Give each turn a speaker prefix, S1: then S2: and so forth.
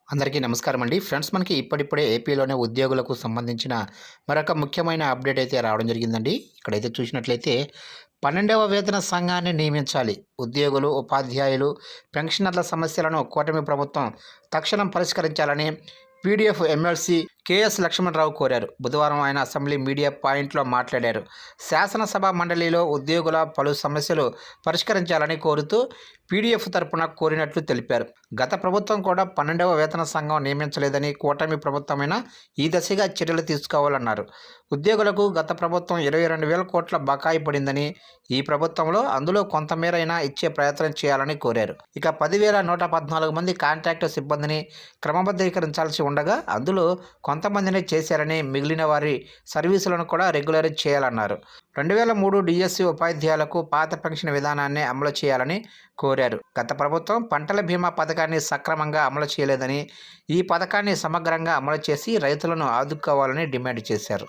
S1: అందరికీ నమస్కారం అండి. ఫ్రెండ్స్, మనకి ఇప్పుడిప్పుడే ఏపీలోనే ఉద్యోగులకు సంబంధించిన మరొక ముఖ్యమైన అప్డేట్ అయితే రావడం జరిగిందండి. ఇక్కడైతే చూసినట్లయితే 12వ వేతన సంఘాన్ని నియమించాలి. ఉద్యోగులు, ఉపాధ్యాయులు, పెన్షనర్ల సమస్యలను కూటమి ప్రభుత్వం తక్షణం పరిష్కరించాలని పీడీఎఫ్ ఎమ్మెల్సీ కేఎస్ లక్ష్మణరావు కోరారు. బుధవారం ఆయన అసెంబ్లీ మీడియా పాయింట్లో మాట్లాడారు. శాసనసభ మండలిలో ఉద్యోగుల పలు సమస్యలు పరిష్కరించాలని కోరుతూ పీడీఎఫ్ తరపున కోరినట్లు తెలిపారు. గత ప్రభుత్వం కూడా 12వ వేతన సంఘం నియమించలేదని, కూటమి ప్రభుత్వమైనా ఈ దిశగా చర్యలు తీసుకోవాలన్నారు. ఉద్యోగులకు గత ప్రభుత్వం 22,000 కోట్ల బకాయి పడిందని, ఈ ప్రభుత్వంలో అందులో కొంతమేరైనా ఇచ్చే ప్రయత్నం చేయాలని కోరారు. ఇక 10,114 మంది కాంట్రాక్టు సిబ్బందిని క్రమబద్ధీకరించాల్సి ఉండగా అందులో కొంతమందిని చేశారని, మిగిలిన వారి సర్వీసులను కూడా రెగ్యులరైజ్ చేయాలన్నారు. 2003 డిఎస్సి ఉపాధ్యాయులకు పాత పెన్షన్ విధానాన్ని అమలు చేయాలని కోరారు. గత ప్రభుత్వం పంటల బీమా పథకాన్ని సక్రమంగా అమలు చేయలేదని, ఈ పథకాన్ని సమగ్రంగా అమలు చేసి రైతులను ఆదుకోవాలని డిమాండ్ చేశారు.